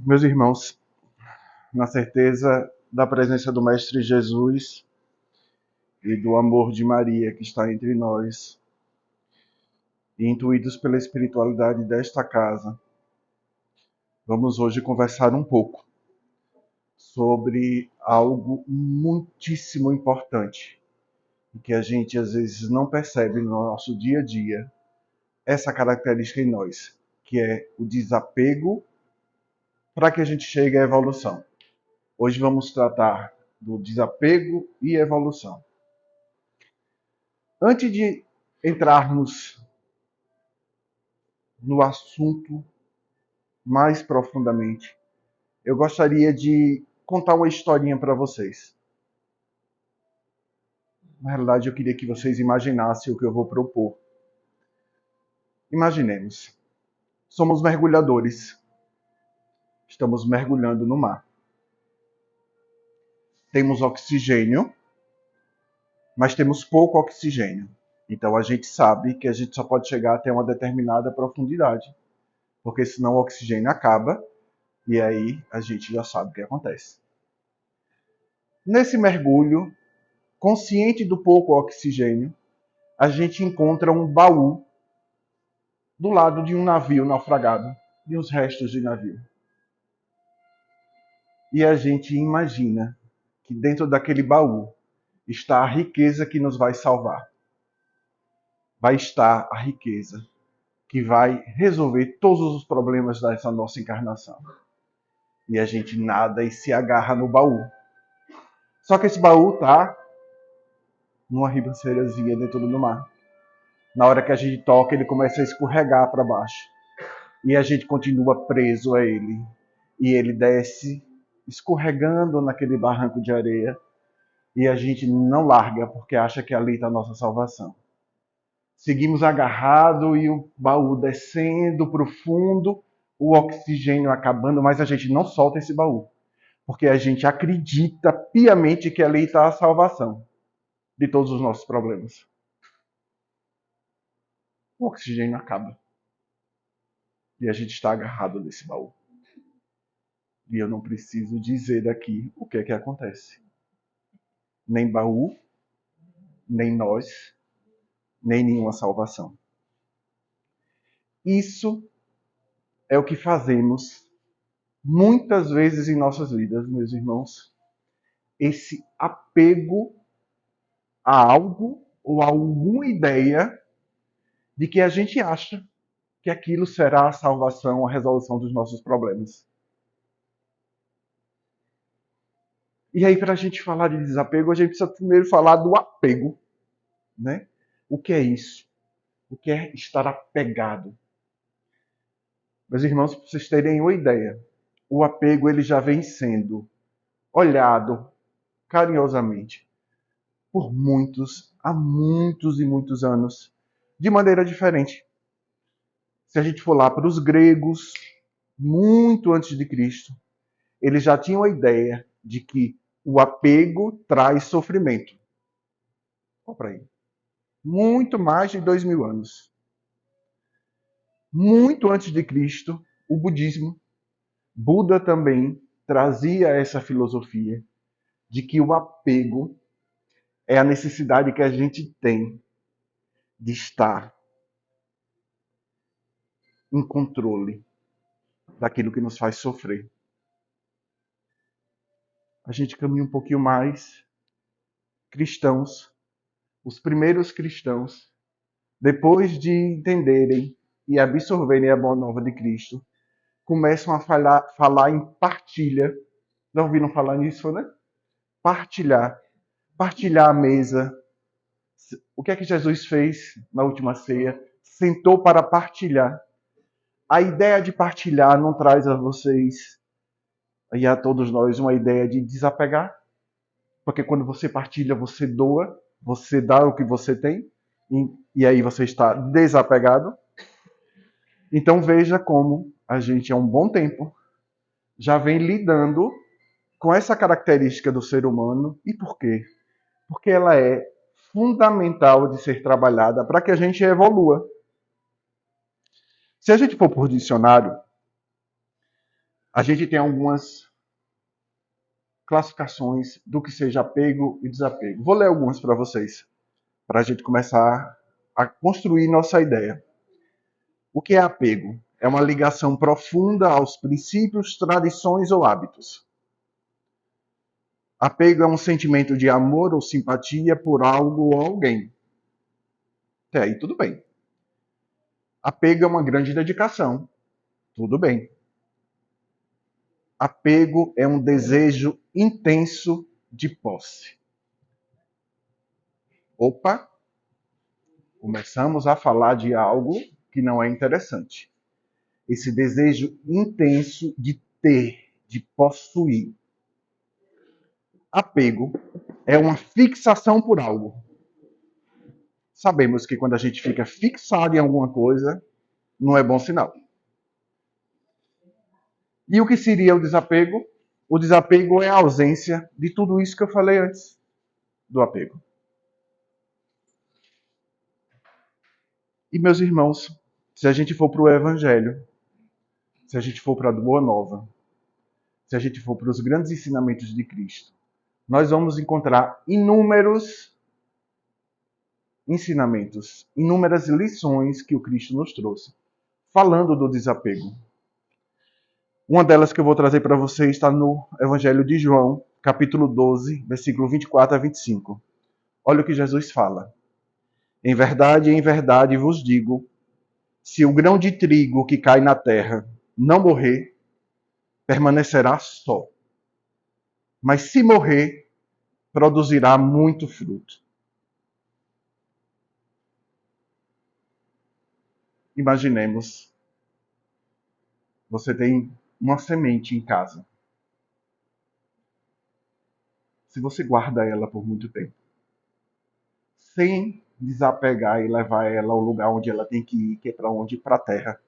Meus irmãos, na certeza da presença do Mestre Jesus e do amor de Maria que está entre nós, e intuídos pela espiritualidade desta casa, vamos hoje conversar um pouco sobre algo muitíssimo importante e que a gente às vezes não percebe no nosso dia a dia, essa característica em nós, que é o desapego para que a gente chegue à evolução. Hoje vamos tratar do desapego e evolução. Antes de entrarmos no assunto mais profundamente, eu gostaria de contar uma historinha para vocês. Na realidade, eu queria que vocês imaginassem o que eu vou propor. Imaginemos, somos mergulhadores. Estamos mergulhando no mar. Temos oxigênio, mas temos pouco oxigênio. Então a gente sabe que a gente só pode chegar até uma determinada profundidade, porque senão o oxigênio acaba e aí a gente já sabe o que acontece. Nesse mergulho, consciente do pouco oxigênio, a gente encontra um baú do lado de um navio naufragado, de uns restos de navio. E a gente imagina que dentro daquele baú está a riqueza que nos vai salvar. Vai estar a riqueza que vai resolver todos os problemas dessa nossa encarnação. E a gente nada e se agarra no baú. Só que esse baú está numa ribanceirazinha dentro do mar. Na hora que a gente toca, ele começa a escorregar para baixo. E a gente continua preso a ele. E ele desce, escorregando naquele barranco de areia. E a gente não larga, porque acha que ali está a nossa salvação. Seguimos agarrado e o baú descendo profundo, o oxigênio acabando, mas a gente não solta esse baú. Porque a gente acredita piamente que ali está a salvação de todos os nossos problemas. O oxigênio acaba. E a gente está agarrado nesse baú. E eu não preciso dizer aqui o que é que acontece. Nem baú, nem nós, nem nenhuma salvação. Isso é o que fazemos muitas vezes em nossas vidas, meus irmãos. Esse apego a algo ou a alguma ideia de que a gente acha que aquilo será a salvação, a resolução dos nossos problemas. E aí, para a gente falar de desapego, a gente precisa primeiro falar do apego, né? O que é isso? O que é estar apegado? Meus irmãos, para vocês terem uma ideia, o apego ele já vem sendo olhado carinhosamente por muitos, há muitos e muitos anos, de maneira diferente. Se a gente for lá para os gregos, muito antes de Cristo, eles já tinham a ideia de que o apego traz sofrimento. Olha para aí. Muito mais de 2000 anos. Muito antes de Cristo, o budismo, Buda também trazia essa filosofia de que o apego é a necessidade que a gente tem de estar em controle daquilo que nos faz sofrer. A gente caminha um pouquinho mais. Cristãos, os primeiros cristãos, depois de entenderem e absorverem a boa nova de Cristo, começam a falar em partilha. Já ouviram falar nisso, né? Partilhar. Partilhar a mesa. O que é que Jesus fez na última ceia? Sentou para partilhar. A ideia de partilhar não traz a vocês e a todos nós uma ideia de desapegar? Porque quando você partilha, você doa, você dá o que você tem, e aí você está desapegado. Então veja como a gente há um bom tempo já vem lidando com essa característica do ser humano. E por quê? Porque ela é fundamental de ser trabalhada para que a gente evolua. Se a gente for por dicionário, A gente tem algumas classificações do que seja apego e desapego. Vou ler algumas para vocês, para a gente começar a construir nossa ideia. O que é apego? É uma ligação profunda aos princípios, tradições ou hábitos. Apego é um sentimento de amor ou simpatia por algo ou alguém. Até aí tudo bem. Apego é uma grande dedicação. Tudo bem. Apego é um desejo intenso de posse. Opa, começamos a falar de algo que não é interessante. Esse desejo intenso de ter, de possuir. Apego é uma fixação por algo. Sabemos que quando a gente fica fixado em alguma coisa, não é bom sinal. E o que seria o desapego? O desapego é a ausência de tudo isso que eu falei antes do apego. E, meus irmãos, se a gente for para o Evangelho, se a gente for para a Boa Nova, se a gente for para os grandes ensinamentos de Cristo, nós vamos encontrar inúmeros ensinamentos, inúmeras lições que o Cristo nos trouxe, falando do desapego. Uma delas que eu vou trazer para vocês está no Evangelho de João, capítulo 12, versículo 24 a 25. Olha o que Jesus fala. Em verdade vos digo, se o grão de trigo que cai na terra não morrer, permanecerá só. Mas se morrer, produzirá muito fruto. Imaginemos, você tem uma semente em casa. Se você guarda ela por muito tempo, sem desapegar e levar ela ao lugar onde ela tem que ir, que é para onde? Para a terra,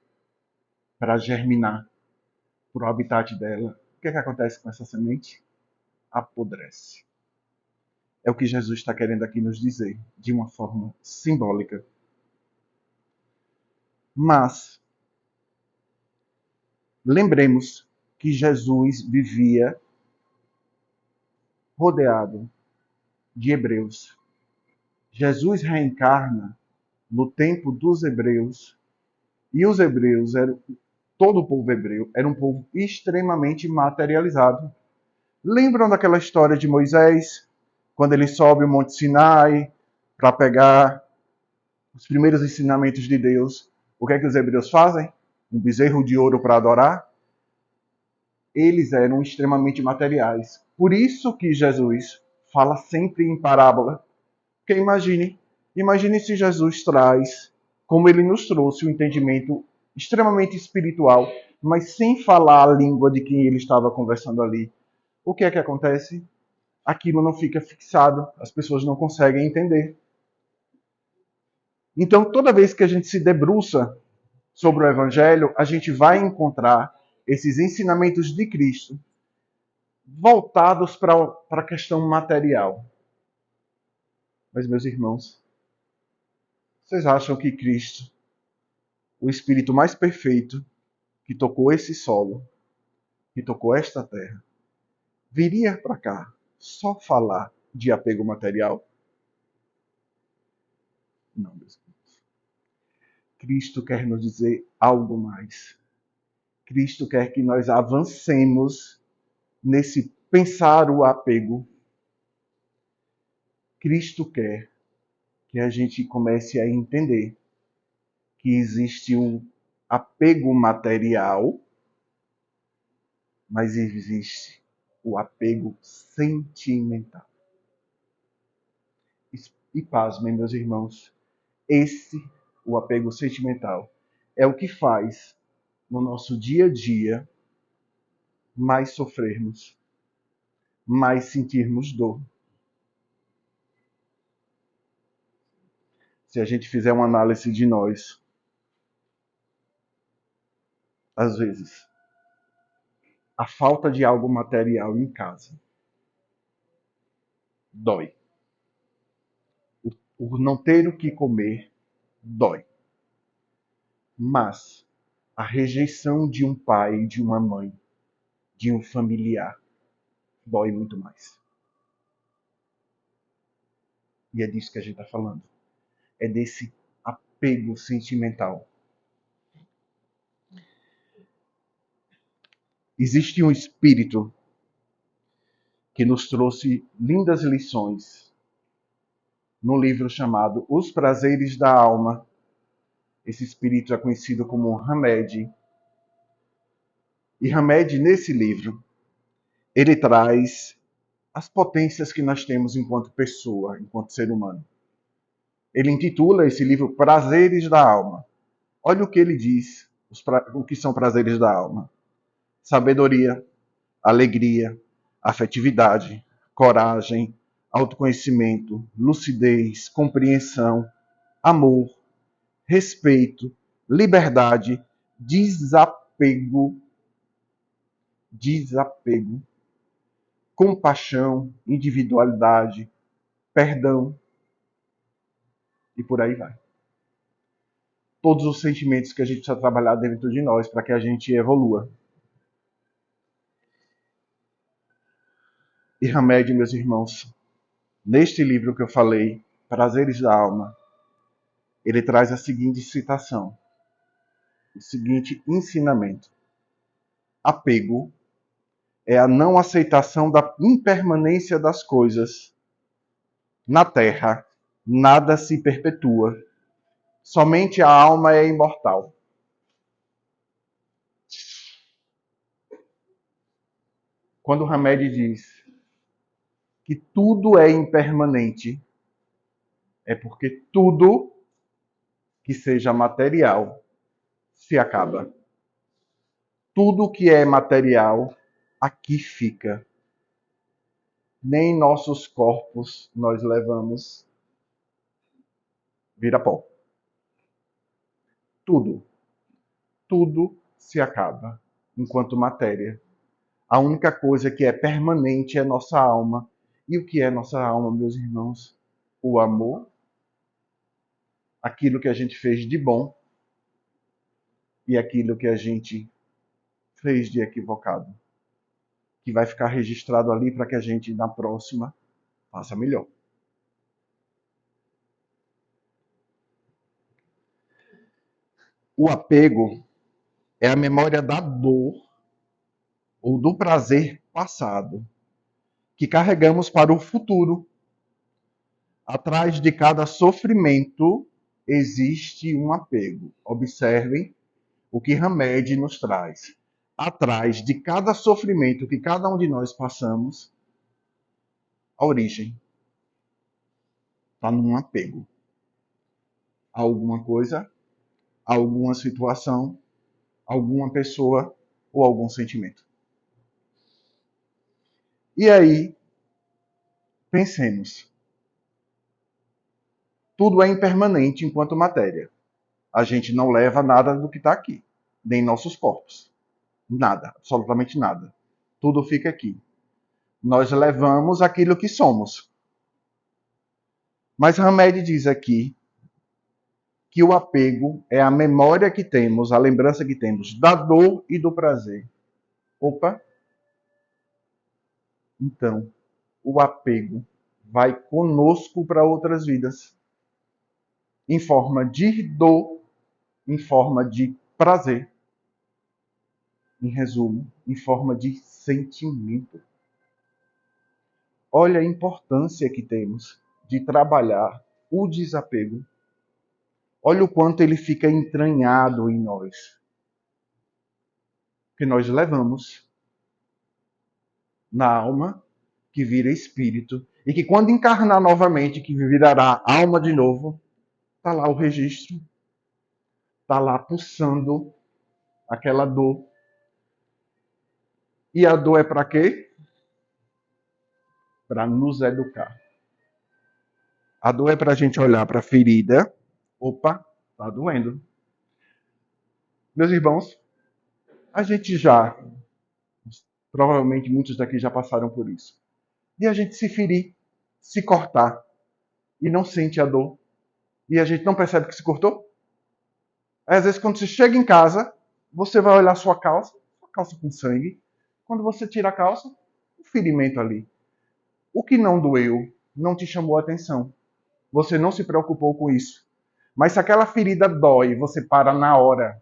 para germinar, para o habitat dela. O que é que acontece com essa semente? Apodrece. É o que Jesus está querendo aqui nos dizer, de uma forma simbólica. Mas, lembremos que Jesus vivia rodeado de hebreus. Jesus reencarna no tempo dos hebreus, e os hebreus eram, todo o povo hebreu era um povo extremamente materializado. Lembram daquela história de Moisés, quando ele sobe o Monte Sinai para pegar os primeiros ensinamentos de Deus? O que é que os hebreus fazem? Um bezerro de ouro para adorar? Eles eram extremamente materiais. Por isso que Jesus fala sempre em parábola. Porque imagine se Jesus traz, como ele nos trouxe, o entendimento extremamente espiritual, mas sem falar a língua de quem ele estava conversando ali. O que é que acontece? Aquilo não fica fixado, as pessoas não conseguem entender. Então, toda vez que a gente se debruça sobre o Evangelho, a gente vai encontrar esses ensinamentos de Cristo voltados para a questão material. Mas, meus irmãos, vocês acham que Cristo, o Espírito mais perfeito que tocou esse solo, que tocou esta terra, viria para cá só falar de apego material? Não, meus irmãos. Cristo quer nos dizer algo mais. Cristo quer que nós avancemos nesse pensar o apego. Cristo quer que a gente comece a entender que existe um apego material, mas existe o apego sentimental. E pasmem, meus irmãos, o apego sentimental, é o que faz no nosso dia a dia mais sofrermos, mais sentirmos dor. Se a gente fizer uma análise de nós, às vezes, a falta de algo material em casa dói. O não ter o que comer dói. Mas a rejeição de um pai e de uma mãe de um familiar dói muito mais. E é disso que a gente está falando. É desse apego sentimental. Existe um espírito que nos trouxe lindas lições no livro chamado Os Prazeres da Alma. Esse espírito é conhecido como Hamed. E Hamed, nesse livro, ele traz as potências que nós temos enquanto pessoa, enquanto ser humano. Ele intitula esse livro Prazeres da Alma. Olha o que ele diz, o que são prazeres da alma. Sabedoria, alegria, afetividade, coragem, autoconhecimento, lucidez, compreensão, amor, respeito, liberdade, desapego, compaixão, individualidade, perdão e por aí vai. Todos os sentimentos que a gente precisa trabalhar dentro de nós para que a gente evolua. E Hamed, meus irmãos, neste livro que eu falei, Prazeres da Alma, ele traz a seguinte citação, o seguinte ensinamento. Apego é a não aceitação da impermanência das coisas. Na Terra, nada se perpetua. Somente a alma é imortal. Quando Hamed diz que tudo é impermanente, é porque tudo que seja material se acaba. Tudo que é material aqui fica. Nem nossos corpos nós levamos, vira pó. Tudo se acaba enquanto matéria. A única coisa que é permanente é nossa alma. E o que é nossa alma, meus irmãos? O amor, aquilo que a gente fez de bom e aquilo que a gente fez de equivocado, que vai ficar registrado ali para que a gente, na próxima, faça melhor. O apego é a memória da dor ou do prazer passado que carregamos para o futuro. Atrás de cada sofrimento existe um apego. Observem o que Hamed nos traz. Atrás de cada sofrimento que cada um de nós passamos, a origem está num apego a alguma coisa, a alguma situação, alguma pessoa ou algum sentimento. E aí, pensemos. Tudo é impermanente enquanto matéria. A gente não leva nada do que está aqui, nem nossos corpos. Nada, absolutamente nada. Tudo fica aqui. Nós levamos aquilo que somos. Mas Hamed diz aqui que o apego é a memória que temos, a lembrança que temos da dor e do prazer. Opa! Então, o apego vai conosco para outras vidas. Em forma de dor, em forma de prazer. Em resumo, em forma de sentimento. Olha a importância que temos de trabalhar o desapego. Olha o quanto ele fica entranhado em nós. Que nós levamos na alma, que vira espírito, e que quando encarnar novamente, que virará alma de novo, está lá o registro, está lá pulsando aquela dor. E a dor é para quê? Para nos educar. A dor é para a gente olhar para a ferida. Opa, está doendo. Meus irmãos, a gente já, provavelmente muitos daqui já passaram por isso. E a gente se ferir, se cortar, e não sente a dor. E a gente não percebe que se cortou. Aí, às vezes, quando você chega em casa, você vai olhar sua calça com sangue. Quando você tira a calça, um ferimento ali. O que não doeu, não te chamou a atenção. Você não se preocupou com isso. Mas se aquela ferida dói, você para na hora.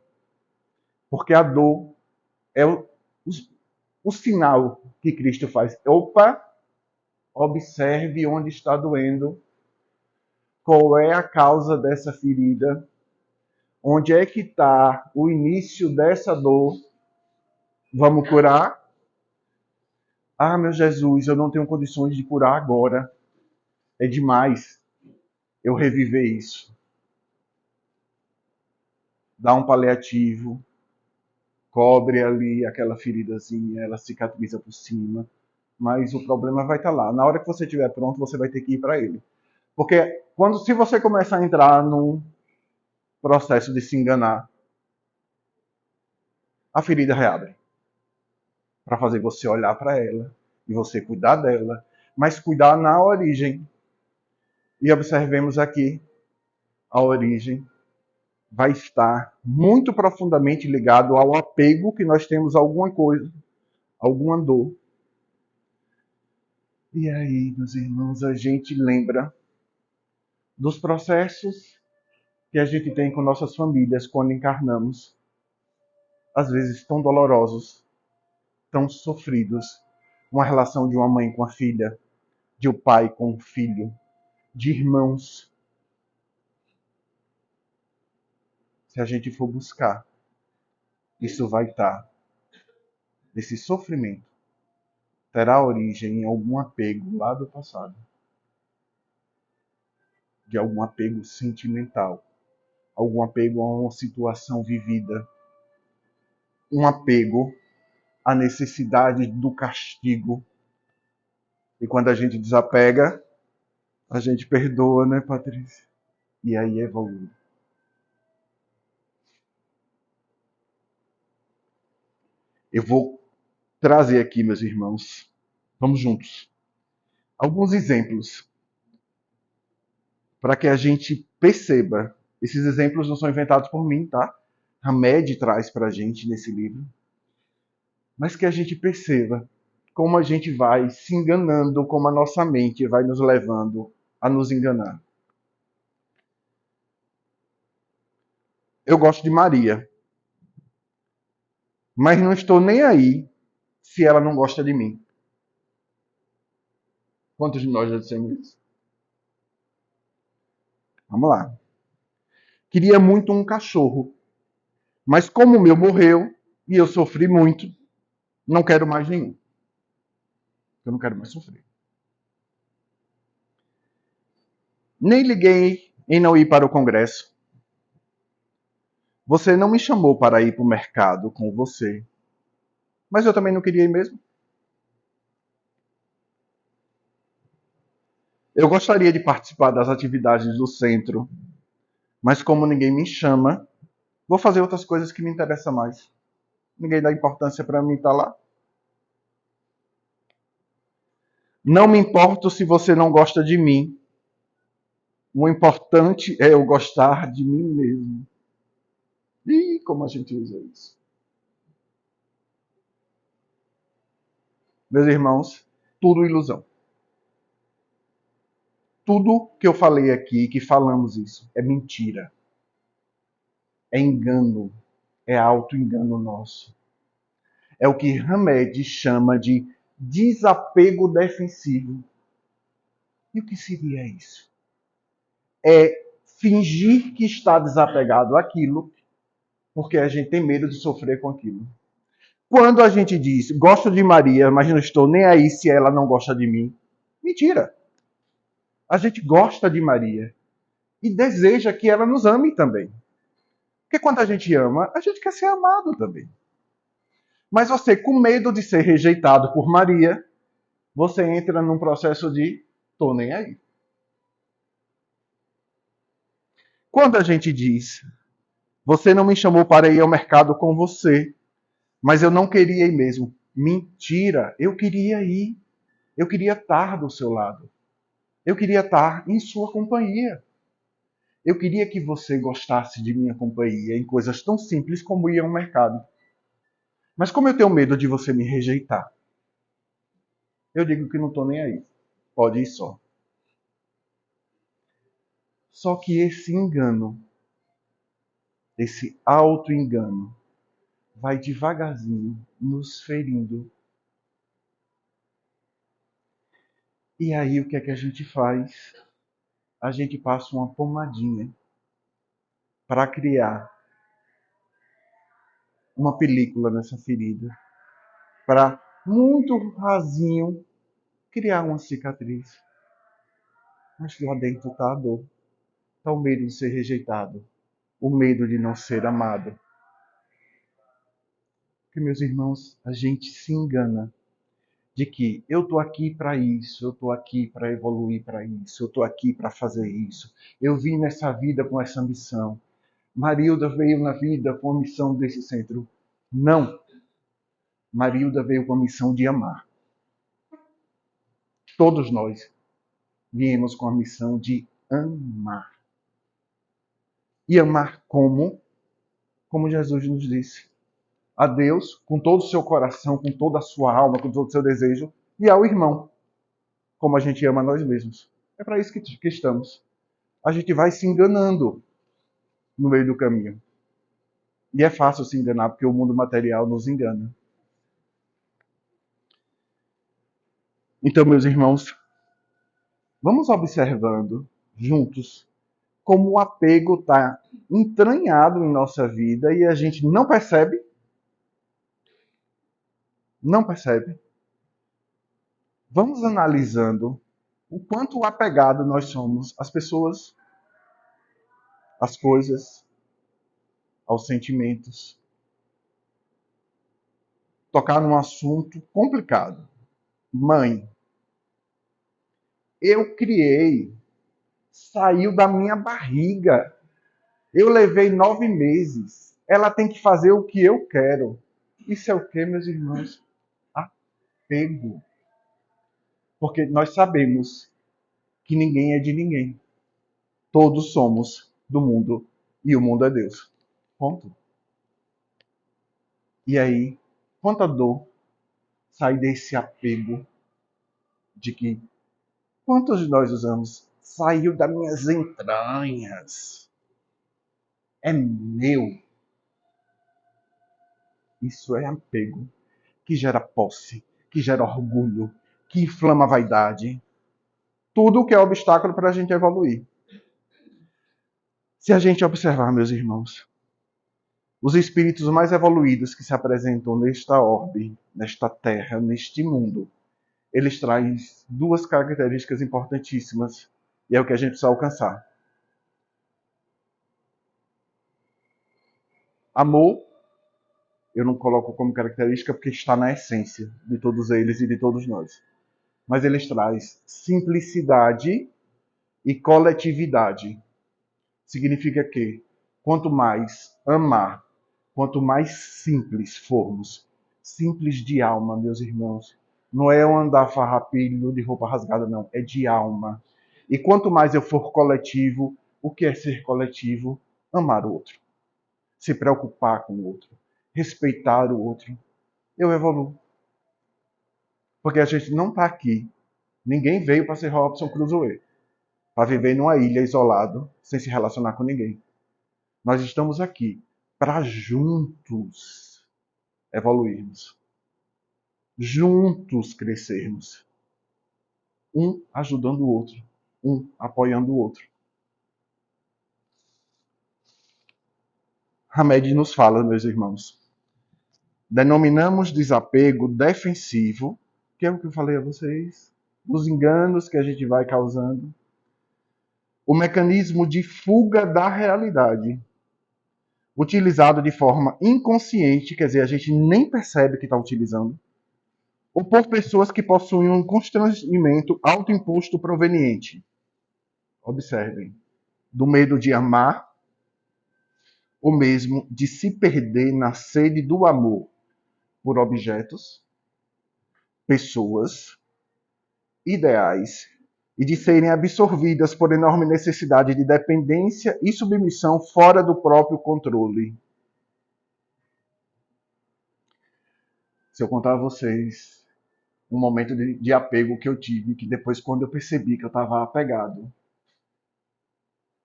Porque a dor é o sinal que Cristo faz. Opa, observe onde está doendo. Qual é a causa dessa ferida? Onde é que está o início dessa dor? Vamos curar? Ah, meu Jesus, eu não tenho condições de curar agora. É demais eu reviver isso. Dá um paliativo, cobre ali aquela feridazinha, ela cicatriza por cima. Mas o problema vai estar lá. Na hora que você estiver pronto, você vai ter que ir para ele. Porque se você começa a entrar num processo de se enganar, a ferida reabre. Para fazer você olhar para ela e você cuidar dela, mas cuidar na origem. E observemos aqui, a origem vai estar muito profundamente ligado ao apego que nós temos a alguma coisa, alguma dor. E aí, meus irmãos, a gente lembra dos processos que a gente tem com nossas famílias quando encarnamos. Às vezes tão dolorosos, tão sofridos. Uma relação de uma mãe com a filha, de um pai com o filho, de irmãos. Se a gente for buscar, isso vai estar. Esse sofrimento terá origem em algum apego lá do passado. De algum apego sentimental. Algum apego a uma situação vivida. Um apego à necessidade do castigo. E quando a gente desapega, a gente perdoa, né, Patrícia? E aí evolui. Eu vou trazer aqui, meus irmãos, vamos juntos, alguns exemplos para que a gente perceba. Esses exemplos não são inventados por mim, tá? Hamed traz para a gente nesse livro. Mas que a gente perceba como a gente vai se enganando, como a nossa mente vai nos levando a nos enganar. Eu gosto de Maria, mas não estou nem aí se ela não gosta de mim. Quantos de nós já dissemos isso? Vamos lá. Queria muito um cachorro, mas como o meu morreu e eu sofri muito, não quero mais nenhum. Eu não quero mais sofrer. Nem liguei em não ir para o congresso. Você não me chamou para ir para o mercado com você. Mas eu também não queria ir mesmo. Eu gostaria de participar das atividades do centro, mas como ninguém me chama, vou fazer outras coisas que me interessam mais. Ninguém dá importância para mim estar lá. Não me importo se você não gosta de mim. O importante é eu gostar de mim mesmo. E como a gente usa isso? Meus irmãos, tudo ilusão. Tudo que eu falei aqui, que falamos isso, é mentira. É engano. É auto-engano nosso. É o que Hamed chama de desapego defensivo. E o que seria isso? É fingir que está desapegado àquilo, porque a gente tem medo de sofrer com aquilo. Quando a gente diz, gosto de Maria, mas não estou nem aí se ela não gosta de mim, mentira. A gente gosta de Maria e deseja que ela nos ame também. Porque quando a gente ama, a gente quer ser amado também. Mas você, com medo de ser rejeitado por Maria, você entra num processo de tô nem aí. Quando a gente diz, você não me chamou para ir ao mercado com você, mas eu não queria ir mesmo. Mentira, eu queria ir. Eu queria estar do seu lado. Eu queria estar em sua companhia. Eu queria que você gostasse de minha companhia em coisas tão simples como ir ao mercado. Mas como eu tenho medo de você me rejeitar, eu digo que não estou nem aí. Pode ir só. Só que esse engano, esse auto-engano, vai devagarzinho nos ferindo. E aí o que é que a gente faz? A gente passa uma pomadinha para criar uma película nessa ferida, para muito rasinho criar uma cicatriz. Mas lá dentro está a dor, está o medo de ser rejeitado, o medo de não ser amado. Porque, meus irmãos, a gente se engana de que eu estou aqui para isso, eu estou aqui para evoluir para isso, eu estou aqui para fazer isso. Eu vim nessa vida com essa missão. Marilda veio na vida com a missão desse centro. Não. Marilda veio com a missão de amar. Todos nós viemos com a missão de amar. E amar como? Como Jesus nos disse. A Deus com todo o seu coração, com toda a sua alma, com todo o seu desejo, e ao irmão, como a gente ama a nós mesmos. É para isso que estamos. A gente vai se enganando no meio do caminho. E é fácil se enganar, porque o mundo material nos engana. Então, meus irmãos, vamos observando juntos como o apego está entranhado em nossa vida e a gente não percebe. Não percebe. Vamos analisando o quanto apegado nós somos às pessoas, às coisas, aos sentimentos. Tocar num assunto complicado. Mãe, eu criei, saiu da minha barriga. Eu levei 9 meses. Ela tem que fazer o que eu quero. Isso é o que, meus irmãos? Apego. Porque nós sabemos que ninguém é de ninguém. Todos somos do mundo e o mundo é Deus. Ponto. E aí, quanta dor sai desse apego de que quantos de nós usamos? Saiu das minhas entranhas. É meu. Isso é apego que gera posse, que gera orgulho, que inflama a vaidade. Tudo que é obstáculo para a gente evoluir. Se a gente observar, meus irmãos, os espíritos mais evoluídos que se apresentam nesta orbe, nesta terra, neste mundo, eles trazem 2 características importantíssimas e é o que a gente precisa alcançar. Amor, eu não coloco como característica porque está na essência de todos eles e de todos nós. Mas eles trazem simplicidade e coletividade. Significa que quanto mais amar, quanto mais simples formos, simples de alma, meus irmãos, não é um andar farrapilho de roupa rasgada, não, é de alma. E quanto mais eu for coletivo, o que é ser coletivo? Amar o outro, se preocupar com o outro, respeitar o outro. Eu evoluo. Porque a gente não está aqui. Ninguém veio para ser Robson Crusoe, para viver numa ilha isolado, sem se relacionar com ninguém. Nós estamos aqui para juntos evoluirmos. Juntos crescermos. Um ajudando o outro. Um apoiando o outro. Hamed nos fala, meus irmãos. Denominamos desapego defensivo, que é o que eu falei a vocês, dos enganos que a gente vai causando. O mecanismo de fuga da realidade, utilizado de forma inconsciente, quer dizer, a gente nem percebe que está utilizando, ou por pessoas que possuem um constrangimento autoimposto proveniente. Observem, do medo de amar, ou mesmo de se perder na sede do amor por objetos, pessoas, ideais, e de serem absorvidas por enorme necessidade de dependência e submissão fora do próprio controle. Se eu contar a vocês um momento de apego que eu tive, que depois, quando eu percebi que eu estava apegado,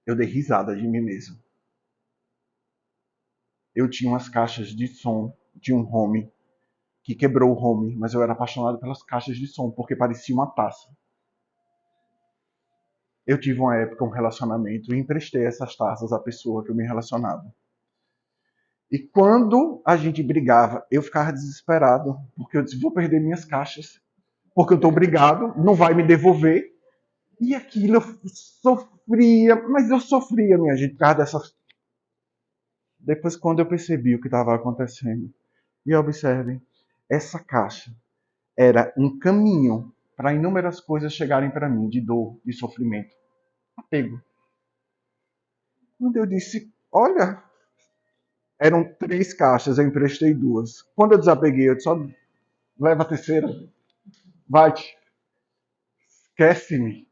eu dei risada de mim mesmo. Eu tinha umas caixas de som, tinha um home, que quebrou o home, mas eu era apaixonado pelas caixas de som, porque parecia uma taça. Eu tive uma época, um relacionamento, e emprestei essas taças à pessoa que eu me relacionava. E quando a gente brigava, eu ficava desesperado, porque eu disse, vou perder minhas caixas, porque eu estou brigado, não vai me devolver. E aquilo eu sofria, mas eu sofria, minha gente, por causa dessas. Depois, quando eu percebi o que estava acontecendo, e observem, essa caixa era um caminho para inúmeras coisas chegarem para mim, de dor, de sofrimento. Apego. Quando eu disse, olha, eram 3 caixas, eu emprestei 2. Quando eu desapeguei, eu disse, só leva a terceira, vai, esquece-me,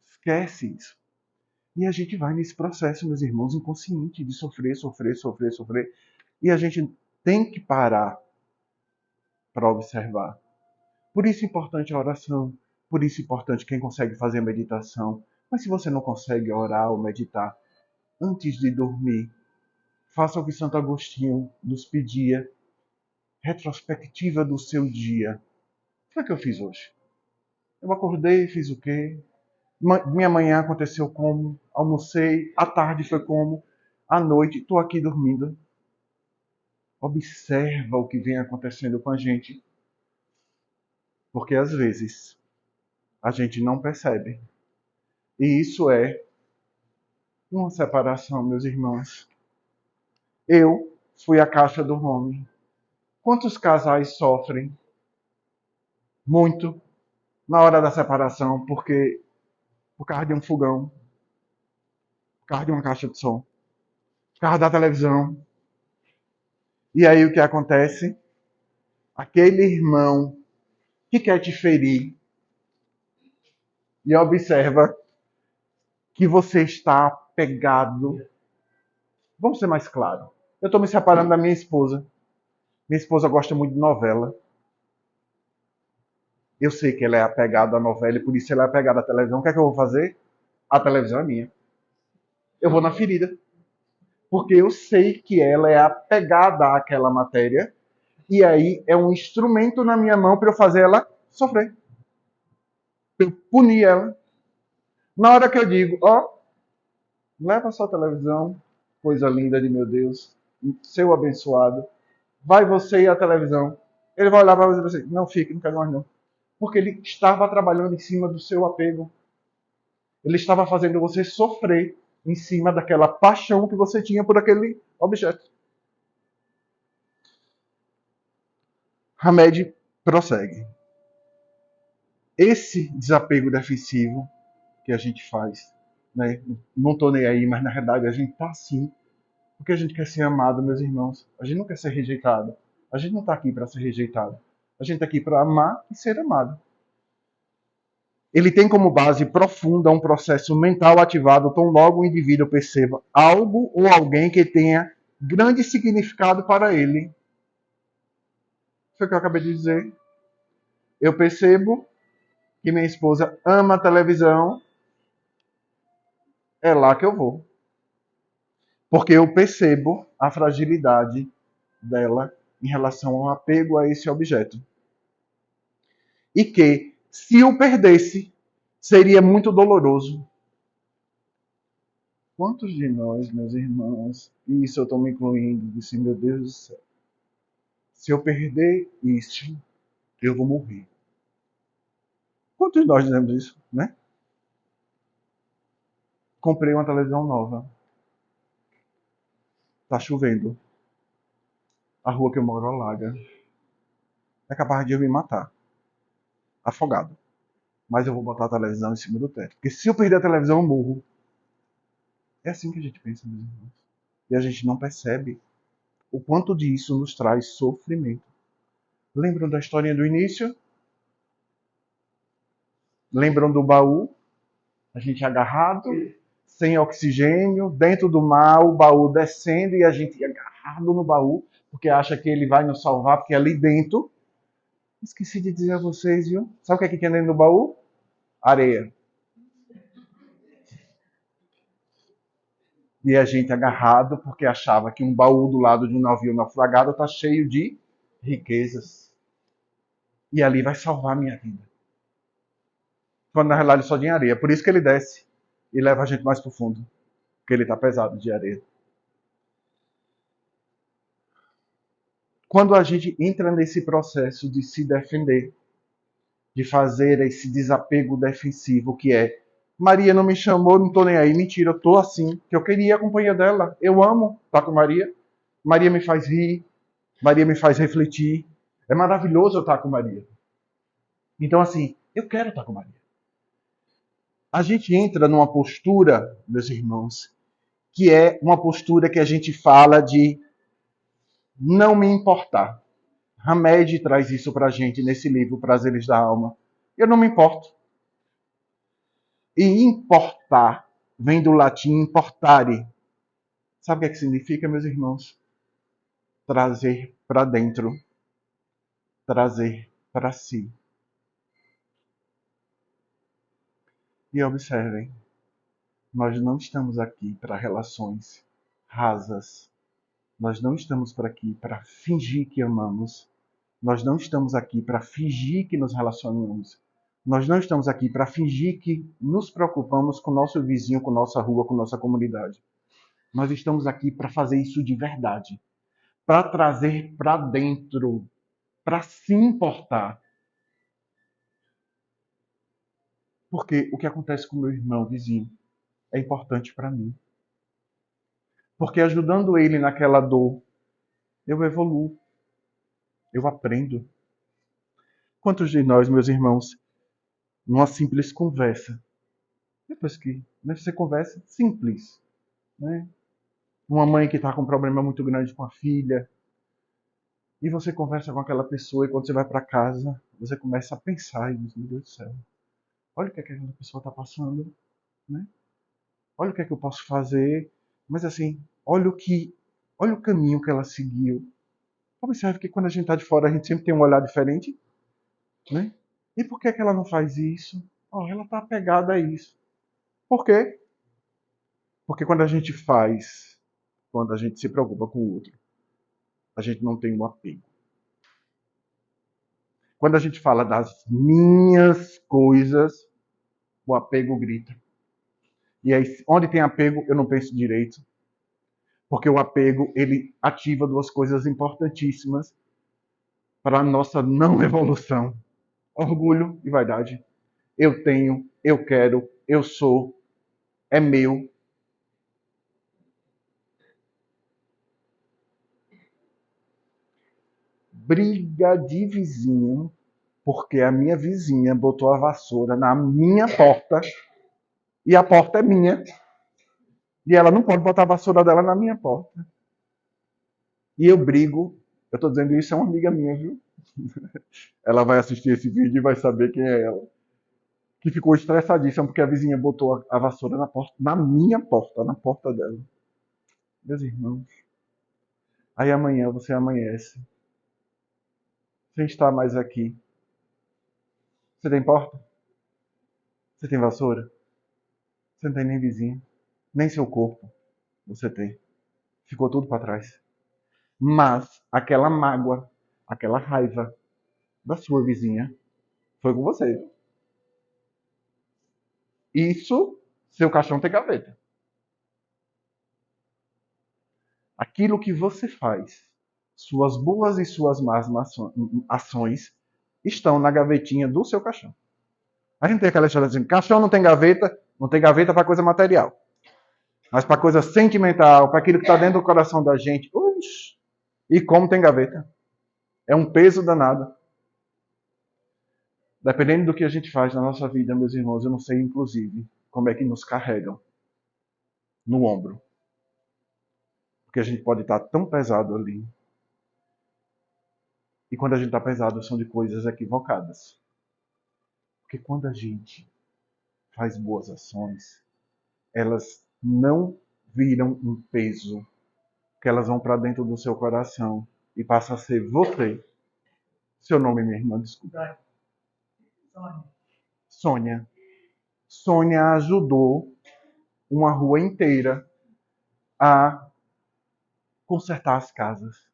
esquece isso. E a gente vai nesse processo, meus irmãos, inconsciente de sofrer, sofrer, sofrer, sofrer. E a gente tem que parar para observar. Por isso é importante a oração, por isso é importante quem consegue fazer a meditação. Mas se você não consegue orar ou meditar, antes de dormir, faça o que Santo Agostinho nos pedia, retrospectiva do seu dia. O que é que eu fiz hoje? Eu acordei, fiz o quê? Minha manhã aconteceu como? Almocei, à tarde foi como? À noite, estou aqui dormindo. Observa o que vem acontecendo com a gente, porque às vezes a gente não percebe. E isso é uma separação, meus irmãos. Eu fui a caixa do homem. Quantos casais sofrem muito na hora da separação porque por causa de um fogão, por causa de uma caixa de som, por causa da televisão. E aí o que acontece? Aquele irmão que quer te ferir e observa que você está apegado. Vamos ser mais claros. Eu estou me separando da minha esposa. Minha esposa gosta muito de novela. Eu sei que ela é apegada à novela e por isso ela é apegada à televisão. O que é que eu vou fazer? A televisão é minha. Eu vou na ferida. Porque eu sei que ela é apegada àquela matéria. E aí é um instrumento na minha mão para eu fazer ela sofrer. Para eu punir ela. Na hora que eu digo, ó, leva sua televisão, coisa linda de meu Deus, seu abençoado. Vai você e a televisão. Ele vai olhar para você e vai dizer, não fique, não quero mais não. Porque ele estava trabalhando em cima do seu apego. Ele estava fazendo você sofrer em cima daquela paixão que você tinha por aquele objeto. Hamed prossegue. Esse desapego defensivo que a gente faz, né? Não estou nem aí, mas na verdade a gente está assim porque a gente quer ser amado, meus irmãos. A gente não quer ser rejeitado. A gente não está aqui para ser rejeitado. A gente está aqui para amar e ser amado. Ele tem como base profunda um processo mental ativado tão logo o indivíduo perceba algo ou alguém que tenha grande significado para ele. Foi o que eu acabei de dizer. Eu percebo que minha esposa ama a televisão, é lá que eu vou. Porque eu percebo a fragilidade dela em relação ao apego a esse objeto. E que, se o perdesse, seria muito doloroso. Quantos de nós, meus irmãos, e isso eu estou me incluindo, disse, meu Deus do céu, se eu perder isso, eu vou morrer. Quantos de nós dizemos isso, né? Comprei uma televisão nova. Tá chovendo. A rua que eu moro alaga. É capaz de eu me matar. Afogado. Mas eu vou botar a televisão em cima do teto. Porque se eu perder a televisão, eu morro. É assim que a gente pensa, meus irmãos. E a gente não percebe o quanto disso nos traz sofrimento. Lembram da historinha do início? Lembram do baú? A gente agarrado, sem oxigênio, dentro do mar, o baú descendo e a gente agarrado no baú, porque acha que ele vai nos salvar, porque ali dentro, esqueci de dizer a vocês, viu? Sabe o que é que tem dentro do baú? Areia. E a gente agarrado porque achava que um baú do lado de um navio naufragado está cheio de riquezas. E ali vai salvar a minha vida. Quando na realidade só tinha areia. Por isso que ele desce e leva a gente mais pro fundo. Porque ele está pesado de areia. Quando a gente entra nesse processo de se defender, de fazer esse desapego defensivo que é Maria não me chamou, não tô nem aí. Mentira, eu tô assim, que eu queria a companhia dela. Eu amo estar com Maria. Maria me faz rir, Maria me faz refletir. É maravilhoso eu estar com Maria. Então, assim, eu quero estar com Maria. A gente entra numa postura, meus irmãos, que é uma postura que a gente fala de não me importar. Hamed traz isso pra gente nesse livro, Prazeres da Alma. Eu não me importo. E importar vem do latim importare. Sabe o que, é que significa, meus irmãos? Trazer para dentro. Trazer para si. E observem, nós não estamos aqui para relações rasas. Nós não estamos por aqui para fingir que amamos. Nós não estamos aqui para fingir que nos relacionamos. Nós não estamos aqui para fingir que nos preocupamos com nosso vizinho, com nossa rua, com nossa comunidade. Nós estamos aqui para fazer isso de verdade. Para trazer para dentro. Para se importar. Porque o que acontece com meu irmão vizinho é importante para mim. Porque ajudando ele naquela dor, eu evoluo. Eu aprendo. Quantos de nós, meus irmãos, numa simples conversa, depois que você conversa simples, né? Uma mãe que está com um problema muito grande com a filha, e você conversa com aquela pessoa, e quando você vai para casa, você começa a pensar, e diz, meu Deus do céu, olha o que aquela pessoa está passando, né? Olha o que é que eu posso fazer, mas assim, olha o caminho que ela seguiu. Observe que quando a gente está de fora, a gente sempre tem um olhar diferente, né? E por que é que ela não faz isso? Oh, ela está apegada a isso. Por quê? Porque quando a gente se preocupa com o outro, a gente não tem um apego. Quando a gente fala das minhas coisas, o apego grita. E aí, onde tem apego, eu não penso direito. Porque o apego, ele ativa duas coisas importantíssimas para a nossa não evolução. Orgulho e vaidade. Eu tenho, eu quero, eu sou, é meu. Briga de vizinho, porque a minha vizinha botou a vassoura na minha porta e a porta é minha. E ela não pode botar a vassoura dela na minha porta. E eu brigo. Eu tô dizendo isso, é uma amiga minha, viu? Ela vai assistir esse vídeo e vai saber quem é ela. Que ficou estressadíssima porque a vizinha botou a vassoura na porta, na minha porta, na porta dela. Meus irmãos. Aí amanhã você amanhece. Sem estar mais aqui. Você tem porta? Você tem vassoura? Você não tem nem vizinho. Nem seu corpo você tem. Ficou tudo para trás. Mas aquela mágoa, aquela raiva da sua vizinha foi com você. Isso, seu caixão tem gaveta. Aquilo que você faz, suas boas e suas más ações, estão na gavetinha do seu caixão. A gente tem aquela história assim, caixão não tem gaveta para coisa material. Mas para coisa sentimental, para aquilo que está dentro do coração da gente, e como tem gaveta. É um peso danado. Dependendo do que a gente faz na nossa vida, meus irmãos, eu não sei, inclusive, como é que nos carregam no ombro. Porque a gente pode estar tão pesado ali. E quando a gente está pesado, são de coisas equivocadas. Porque quando a gente faz boas ações, elas não viram um peso, que elas vão para dentro do seu coração e passa a ser você. Seu nome, minha irmã, desculpa. Sônia. Sônia ajudou uma rua inteira a consertar as casas.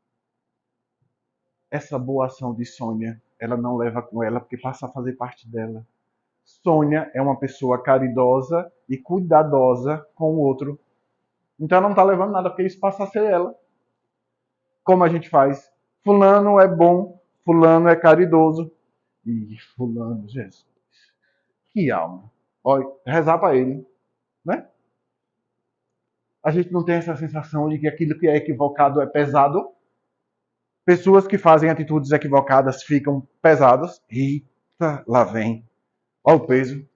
Essa boa ação de Sônia, ela não leva com ela porque passa a fazer parte dela. Sônia é uma pessoa caridosa e cuidadosa com o outro. Então ela não está levando nada porque isso passa a ser ela. Como a gente faz? Fulano é bom, fulano é caridoso. E fulano, Jesus, que alma. Olha, rezar para ele, né? A gente não tem essa sensação de que aquilo que é equivocado é pesado. Pessoas que fazem atitudes equivocadas ficam pesadas. Eita, lá vem. Olha o peso.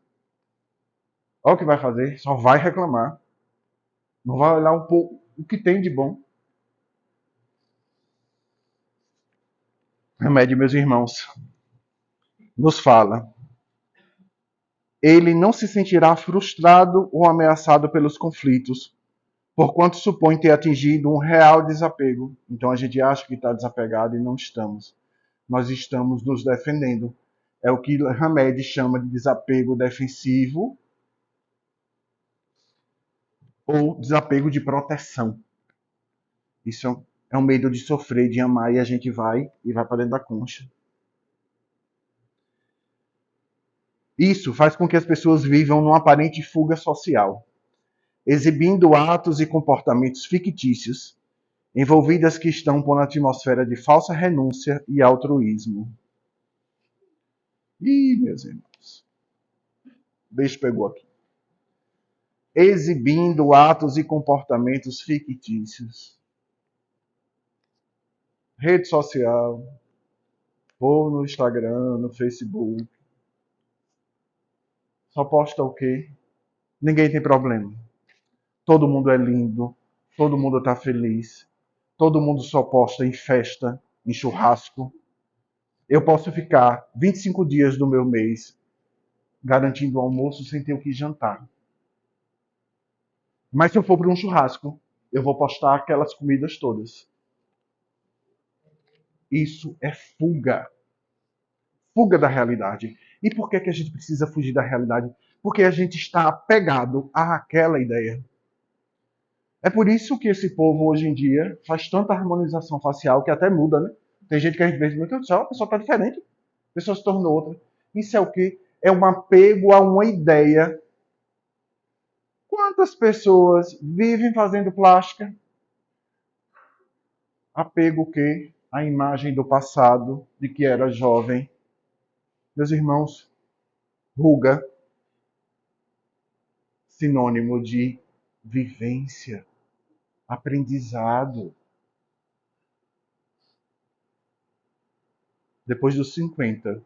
Olha o que vai fazer. Só vai reclamar. Não vai olhar um pouco o que tem de bom. Remédio, meus irmãos, nos fala. Ele não se sentirá frustrado ou ameaçado pelos conflitos, porquanto supõe ter atingido um real desapego. Então a gente acha que está desapegado e não estamos. Nós estamos nos defendendo. É o que Hamed chama de desapego defensivo ou desapego de proteção. Isso é um medo de sofrer, de amar, e a gente vai para dentro da concha. Isso faz com que as pessoas vivam numa aparente fuga social, exibindo atos e comportamentos fictícios, envolvidas que estão por uma atmosfera de falsa renúncia e altruísmo. Ih, meus irmãos. O bicho pegou aqui. Exibindo atos e comportamentos fictícios. Rede social, ou no Instagram, no Facebook. Só posta o quê? Ninguém tem problema. Todo mundo é lindo, todo mundo está feliz, todo mundo só posta em festa, em churrasco. Eu posso ficar 25 dias do meu mês garantindo o almoço sem ter o que jantar. Mas se eu for para um churrasco, eu vou postar aquelas comidas todas. Isso é fuga. Fuga da realidade. E por que a gente precisa fugir da realidade? Porque a gente está apegado àquela ideia. É por isso que esse povo hoje em dia faz tanta harmonização facial que até muda, né? Tem gente que a gente vê, meu Deus do céu, a pessoa está diferente, a pessoa se tornou outra. Isso é o quê? É um apego a uma ideia. Quantas pessoas vivem fazendo plástica? Apego o quê? A imagem do passado, de que era jovem. Meus irmãos, ruga, sinônimo de vivência, aprendizado. Depois dos 50,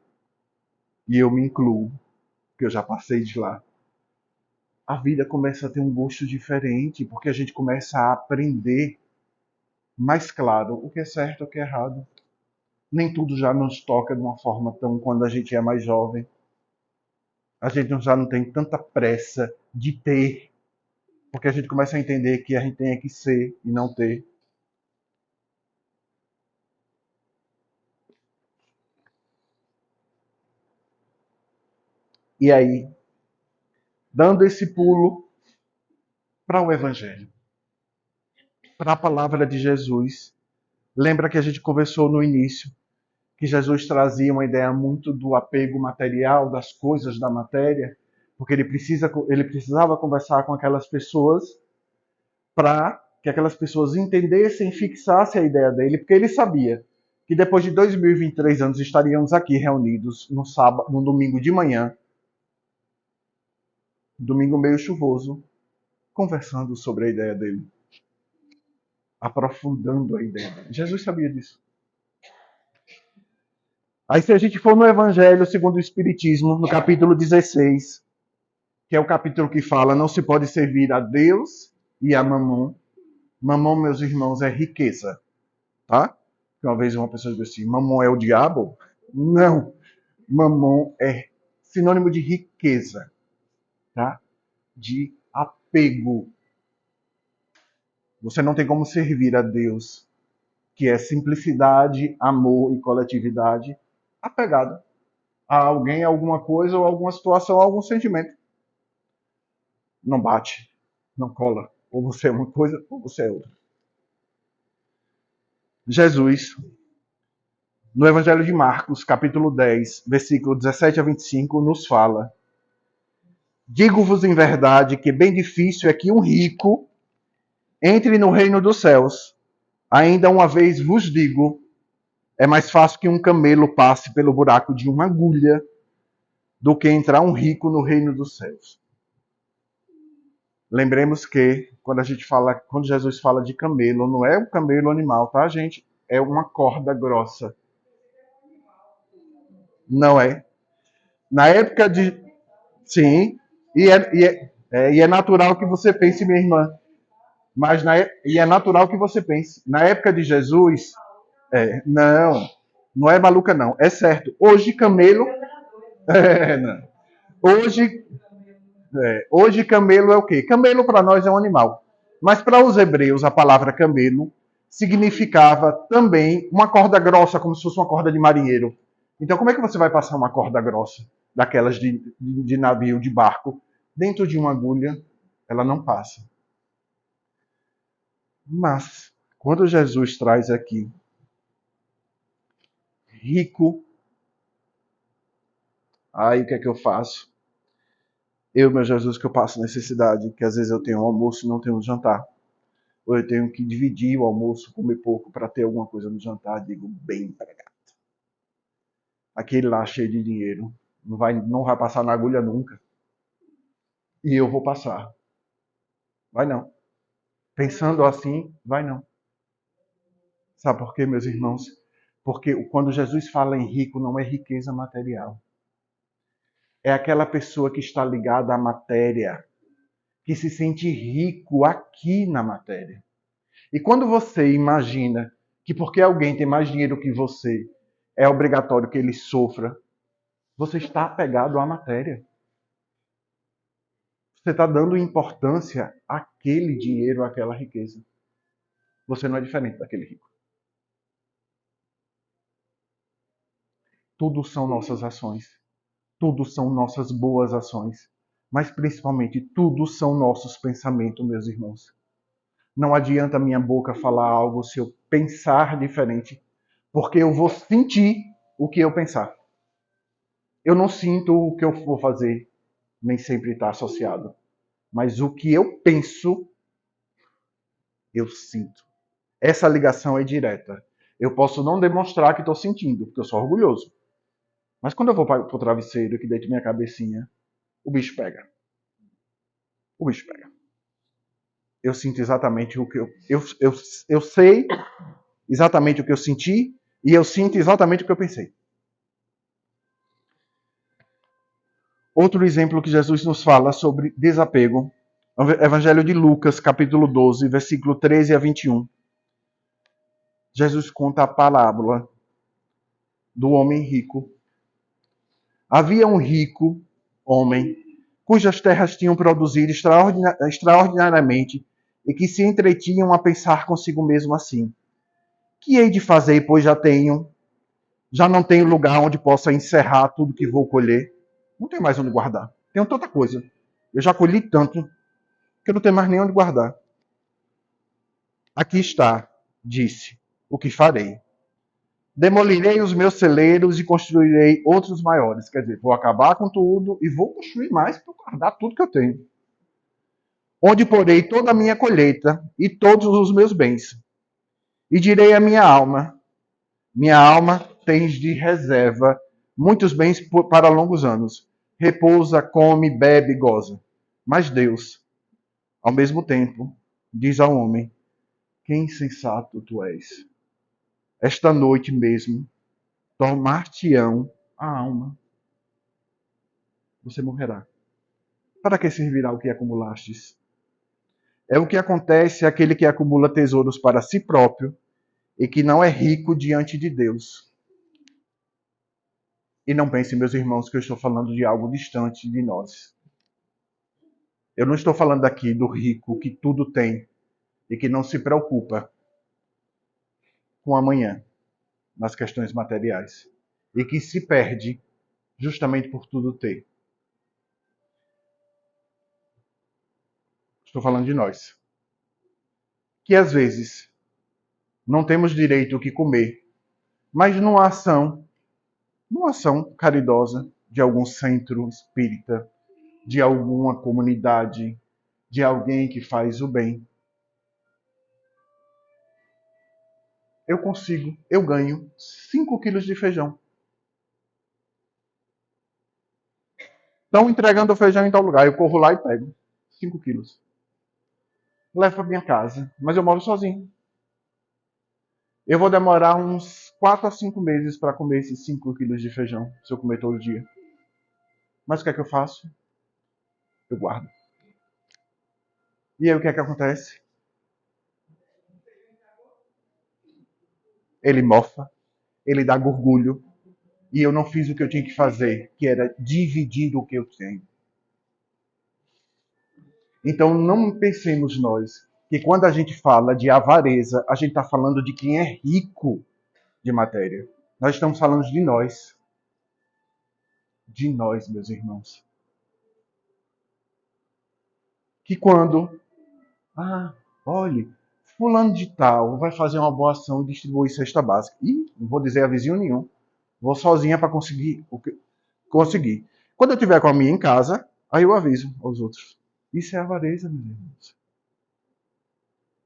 e eu me incluo, porque eu já passei de lá, a vida começa a ter um gosto diferente, porque a gente começa a aprender mais claro o que é certo e o que é errado. Nem tudo já nos toca de uma forma tão quando a gente é mais jovem. A gente já não tem tanta pressa de ter, porque a gente começa a entender que a gente tem que ser e não ter. E aí, dando esse pulo para o Evangelho, para a palavra de Jesus. Lembra que a gente conversou no início que Jesus trazia uma ideia muito do apego material, das coisas da matéria, porque ele precisava conversar com aquelas pessoas para que aquelas pessoas entendessem e fixassem a ideia dele, porque ele sabia que depois de 2023 anos estaríamos aqui reunidos no sábado, no domingo de manhã, domingo meio chuvoso, conversando sobre a ideia dele, aprofundando a ideia dele. Jesus sabia disso. Aí se a gente for no Evangelho segundo o Espiritismo, no capítulo 16, que é o capítulo que fala não se pode servir a Deus e a Mamon. Mamon, meus irmãos, é riqueza, tá? Uma vez uma pessoa disse assim, Mamon é o diabo? Não. Mamon é sinônimo de riqueza, tá? De apego. Você não tem como servir a Deus que é simplicidade, amor e coletividade, apegado a alguém, a alguma coisa, ou alguma situação, ou algum sentimento. Não bate, não cola. Ou você é uma coisa, ou você é outra. Jesus, no Evangelho de Marcos, capítulo 10, versículo 17 a 25, nos fala: digo-vos em verdade que bem difícil é que um rico entre no reino dos céus. Ainda uma vez vos digo, é mais fácil que um camelo passe pelo buraco de uma agulha do que entrar um rico no reino dos céus. Lembremos que quando Jesus fala de camelo, não é um camelo animal, tá, gente? É uma corda grossa. Não é? Na época de. Sim, e é natural que você pense, minha irmã. E é natural que você pense. Na época de Jesus, não é maluca, não. É certo. Hoje, camelo. Não. Hoje, hoje, camelo é o quê? Camelo para nós é um animal. Mas para os hebreus, a palavra camelo significava também uma corda grossa, como se fosse uma corda de marinheiro. Então, como é que você vai passar uma corda grossa, daquelas de navio, de barco, dentro de uma agulha? Ela não passa. Mas, quando Jesus traz aqui, rico, aí o que é que eu faço? Meu Jesus, que eu passo necessidade, que às vezes eu tenho um almoço e não tenho um jantar. Ou eu tenho que dividir o almoço, comer pouco para ter alguma coisa no jantar, digo, bem empregado. Aquele lá cheio de dinheiro, não vai passar na agulha nunca. E eu vou passar. Vai não. Pensando assim, vai não. Sabe por quê, meus irmãos? Porque quando Jesus fala em rico, não é riqueza material. É aquela pessoa que está ligada à matéria, que se sente rico aqui na matéria. E quando você imagina que porque alguém tem mais dinheiro que você, é obrigatório que ele sofra, você está apegado à matéria. Você está dando importância àquele dinheiro, àquela riqueza. Você não é diferente daquele rico. Tudo são nossas ações. Tudo são nossas boas ações. Mas principalmente, tudo são nossos pensamentos, meus irmãos. Não adianta minha boca falar algo se eu pensar diferente, porque eu vou sentir o que eu pensar. Eu não sinto o que eu vou fazer, nem sempre está associado. Mas o que eu penso, eu sinto. Essa ligação é direta. Eu posso não demonstrar que estou sentindo, porque eu sou orgulhoso. Mas quando eu vou para o travesseiro que deito minha cabecinha, o bicho pega. O bicho pega. Eu sinto exatamente o que eu sei exatamente o que eu senti e eu sinto exatamente o que eu pensei. Outro exemplo que Jesus nos fala sobre desapego, Evangelho de Lucas, capítulo 12, versículo 13 a 21. Jesus conta a parábola do homem rico. Havia um rico homem cujas terras tinham produzido extraordinariamente e que se entretinham a pensar consigo mesmo assim: que hei de fazer, pois já não tenho lugar onde possa encerrar tudo que vou colher? Não tenho mais onde guardar. Tenho tanta coisa. Eu já colhi tanto que eu não tenho mais nem onde guardar. Aqui está, disse, o que farei. Demolirei os meus celeiros e construirei outros maiores. Quer dizer, vou acabar com tudo e vou construir mais para guardar tudo que eu tenho. Onde porei toda a minha colheita e todos os meus bens. E direi à minha alma, tens de reserva muitos bens para longos anos. Repousa, come, bebe e goza. Mas Deus, ao mesmo tempo, diz ao homem: que insensato tu és. Esta noite mesmo tomar-te-ão a alma. Você morrerá. Para que servirá o que acumulastes? É o que acontece àquele que acumula tesouros para si próprio e que não é rico diante de Deus. E não pensem, meus irmãos, que eu estou falando de algo distante de nós. Eu não estou falando aqui do rico que tudo tem e que não se preocupa. com amanhã nas questões materiais e que se perde justamente por tudo ter. Estou falando de nós. Que às vezes não temos direito ao que comer, mas numa ação caridosa de algum centro espírita, de alguma comunidade, de alguém que faz o bem, eu ganho 5 quilos de feijão. Estão entregando o feijão em tal lugar, eu corro lá e pego 5 quilos. Levo para minha casa, mas eu moro sozinho. Eu vou demorar uns 4 a 5 meses para comer esses 5 quilos de feijão, se eu comer todo dia. Mas o que é que eu faço? Eu guardo. E aí o que é que acontece? Ele mofa, ele dá gorgulho, e eu não fiz o que eu tinha que fazer, que era dividir o que eu tenho. Então não pensemos nós que quando a gente fala de avareza, a gente está falando de quem é rico de matéria. Nós estamos falando de nós. De nós, meus irmãos. Que quando, olhe, fulano de tal vai fazer uma boa ação e distribuir cesta básica. E não vou dizer a vizinho nenhum. Vou sozinha para conseguir o que conseguir. Quando eu tiver com a minha em casa, aí eu aviso aos outros. Isso é avareza, meus irmãos.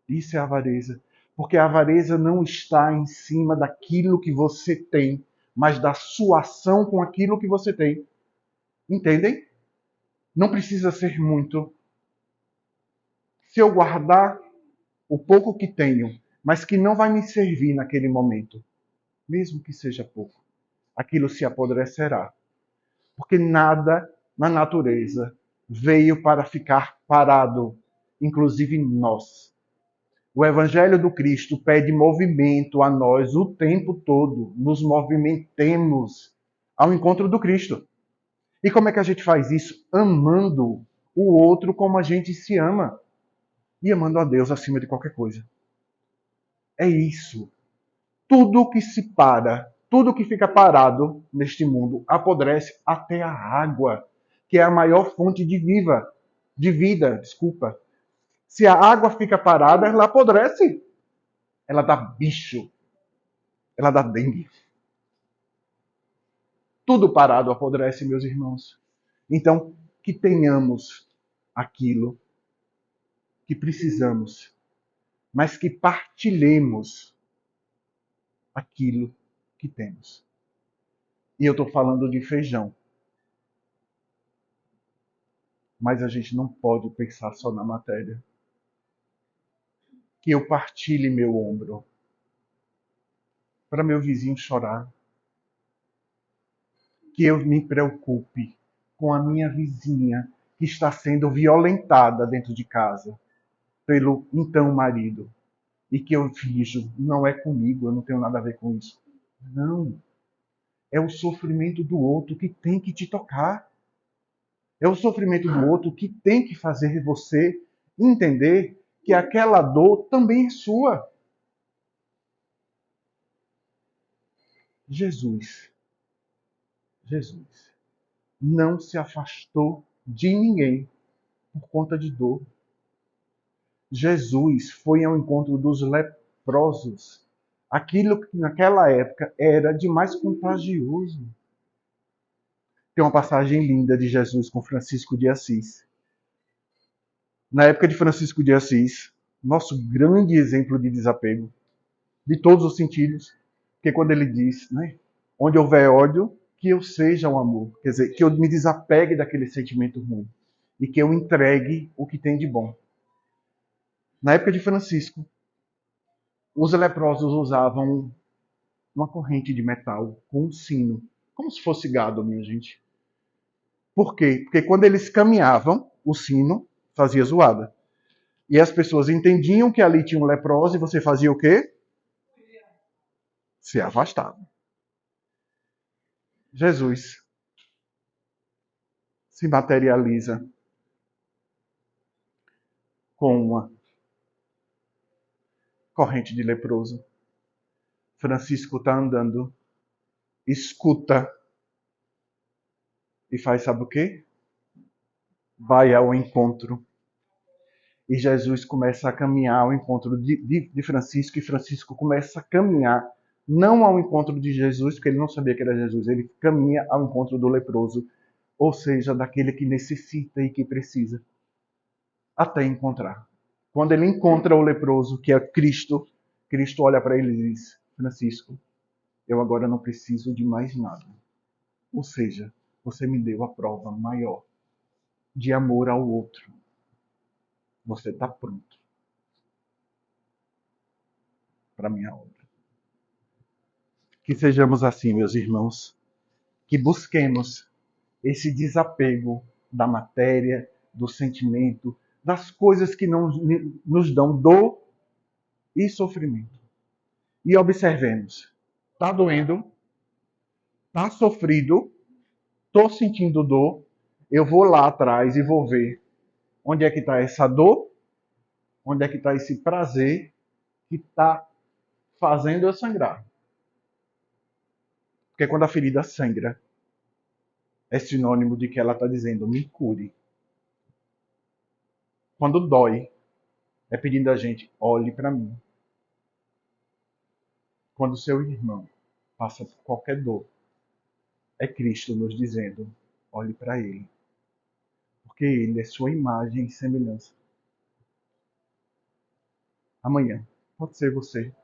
Isso é avareza. Porque a avareza não está em cima daquilo que você tem, mas da sua ação com aquilo que você tem. Entendem? Não precisa ser muito. Se eu guardar o pouco que tenho, mas que não vai me servir naquele momento, mesmo que seja pouco, aquilo se apodrecerá. Porque nada na natureza veio para ficar parado, inclusive nós. O Evangelho do Cristo pede movimento a nós o tempo todo. Nos movimentemos ao encontro do Cristo. E como é que a gente faz isso? Amando o outro como a gente se ama. E amando a Deus acima de qualquer coisa. É isso. Tudo que se para, tudo que fica parado neste mundo apodrece, até a água, que é a maior fonte de vida. Se a água fica parada, ela apodrece. Ela dá bicho. Ela dá dengue. Tudo parado apodrece, meus irmãos. Então, que tenhamos aquilo que precisamos, mas que partilhemos aquilo que temos. E eu estou falando de feijão. Mas a gente não pode pensar só na matéria. Que eu partilhe meu ombro para meu vizinho chorar. Que eu me preocupe com a minha vizinha que está sendo violentada dentro de casa pelo então marido. E que eu finjo, não é comigo, eu não tenho nada a ver com isso. Não. É o sofrimento do outro que tem que te tocar. É o sofrimento do outro que tem que fazer você entender que aquela dor também é sua. Jesus não se afastou de ninguém por conta de dor. Jesus foi ao encontro dos leprosos. Aquilo que naquela época era de mais contagioso. Tem uma passagem linda de Jesus com Francisco de Assis. Na época de Francisco de Assis, nosso grande exemplo de desapego, de todos os sentidos, que quando ele diz, né, onde houver ódio, que eu seja um amor. Quer dizer, que eu me desapegue daquele sentimento ruim e que eu entregue o que tem de bom. Na época de Francisco, os leprosos usavam uma corrente de metal com um sino, como se fosse gado, minha gente. Por quê? Porque quando eles caminhavam, o sino fazia zoada. E as pessoas entendiam que ali tinha um leproso e você fazia o quê? Se afastava. Jesus se materializa com uma corrente de leproso. Francisco está andando, escuta e faz sabe o quê? Vai ao encontro. E Jesus começa a caminhar ao encontro de Francisco, e Francisco começa a caminhar, não ao encontro de Jesus, porque ele não sabia que era Jesus, ele caminha ao encontro do leproso, ou seja, daquele que necessita e que precisa, até encontrar. Quando ele encontra o leproso, que é Cristo, Cristo olha para ele e diz: Francisco, eu agora não preciso de mais nada. Ou seja, você me deu a prova maior de amor ao outro. Você está pronto para a minha obra. Que sejamos assim, meus irmãos. Que busquemos esse desapego da matéria, do sentimento, das coisas que não nos dão dor e sofrimento. E observemos. Está doendo? Está sofrido? Estou sentindo dor? Eu vou lá atrás e vou ver onde é que está essa dor, onde é que está esse prazer que está fazendo eu sangrar. Porque quando a ferida sangra, é sinônimo de que ela está dizendo: me cure. Quando dói, é pedindo a gente: olhe para mim. Quando seu irmão passa por qualquer dor, é Cristo nos dizendo: olhe para ele. Porque ele é sua imagem e semelhança. Amanhã pode ser você.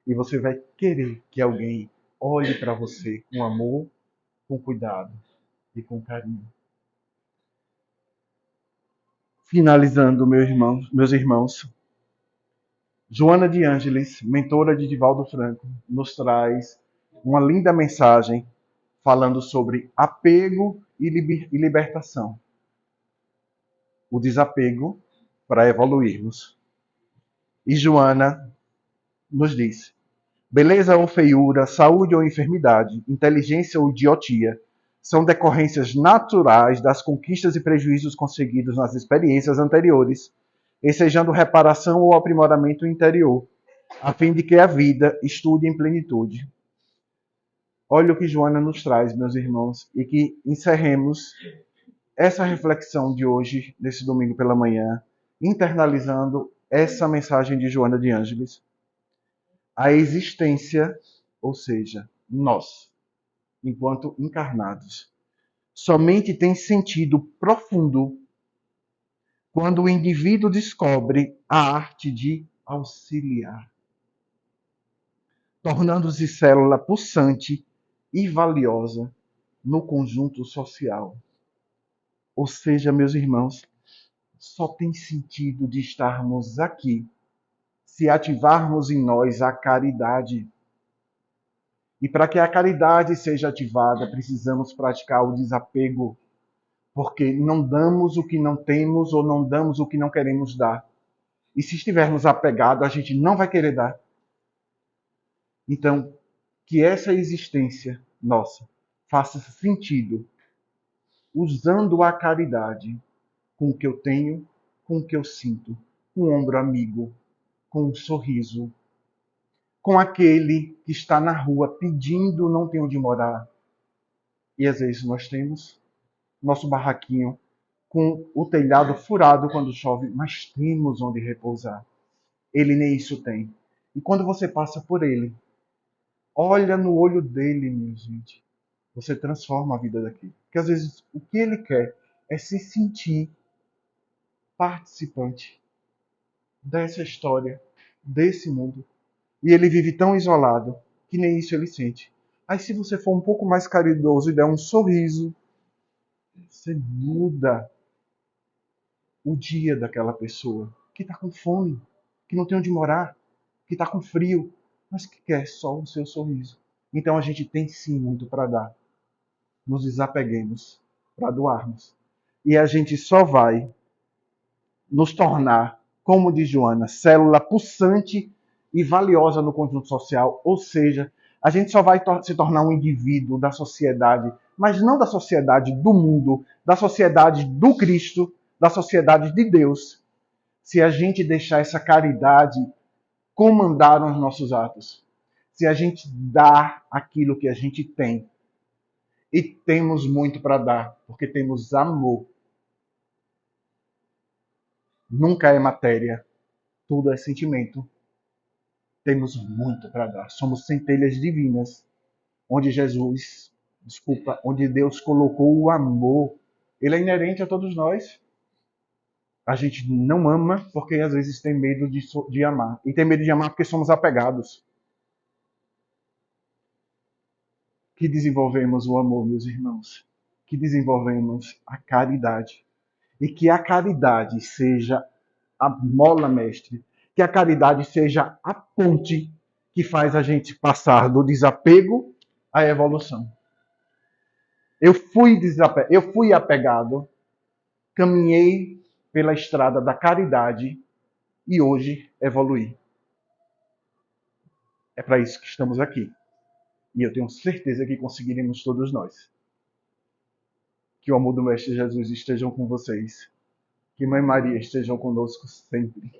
E você vai querer que alguém olhe para você com amor, com cuidado e com carinho. Finalizando, meus irmãos, Joana de Ângeles, mentora de Divaldo Franco, nos traz uma linda mensagem falando sobre apego e libertação. O desapego para evoluirmos. E Joana nos diz: beleza ou feiura, saúde ou enfermidade, inteligência ou idiotia, são decorrências naturais das conquistas e prejuízos conseguidos nas experiências anteriores, ensejando reparação ou aprimoramento interior, a fim de que a vida estude em plenitude. Olha o que Joana nos traz, meus irmãos, e que encerremos essa reflexão de hoje, nesse domingo pela manhã, internalizando essa mensagem de Joana de Ângeles. A existência, ou seja, nós, enquanto encarnados, somente tem sentido profundo quando o indivíduo descobre a arte de auxiliar, tornando-se célula pulsante e valiosa no conjunto social. Ou seja, meus irmãos, só tem sentido de estarmos aqui se ativarmos em nós a caridade. E para que a caridade seja ativada, precisamos praticar o desapego, porque não damos o que não temos ou não damos o que não queremos dar. E se estivermos apegados, a gente não vai querer dar. Então, que essa existência nossa faça sentido usando a caridade com o que eu tenho, com o que eu sinto, com o ombro amigo, com um sorriso, com aquele que está na rua pedindo não tem onde morar. E às vezes nós temos nosso barraquinho com o telhado furado quando chove, mas temos onde repousar. Ele nem isso tem. E quando você passa por ele, olha no olho dele, minha gente, você transforma a vida daqui. Porque às vezes o que ele quer é se sentir participante dessa história, desse mundo. E ele vive tão isolado que nem isso ele sente. Aí se você for um pouco mais caridoso e der um sorriso, você muda o dia daquela pessoa que está com fome, que não tem onde morar, que está com frio, mas que quer só o seu sorriso. Então a gente tem sim muito para dar. Nos desapeguemos para doarmos. E a gente só vai nos tornar, como diz Joana, célula pulsante e valiosa no conjunto social. Ou seja, a gente só vai se tornar um indivíduo da sociedade, mas não da sociedade do mundo, da sociedade do Cristo, da sociedade de Deus, se a gente deixar essa caridade comandar os nossos atos. se a gente dá aquilo que a gente tem, e temos muito para dar, porque temos amor. Nunca é matéria, tudo é sentimento. Temos muito para dar. Somos centelhas divinas, onde onde Deus colocou o amor. Ele é inerente a todos nós. A gente não ama porque às vezes tem medo de amar. E tem medo de amar porque somos apegados. Que desenvolvemos o amor, meus irmãos. Que desenvolvemos a caridade. E que a caridade seja a mola mestre. Que a caridade seja a ponte que faz a gente passar do desapego à evolução. Eu fui apegado, caminhei pela estrada da caridade e hoje evoluí. É para isso que estamos aqui. E eu tenho certeza que conseguiremos todos nós. Que o amor do Mestre Jesus esteja com vocês. Que Mãe Maria esteja conosco sempre.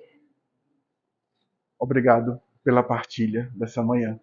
Obrigado pela partilha dessa manhã.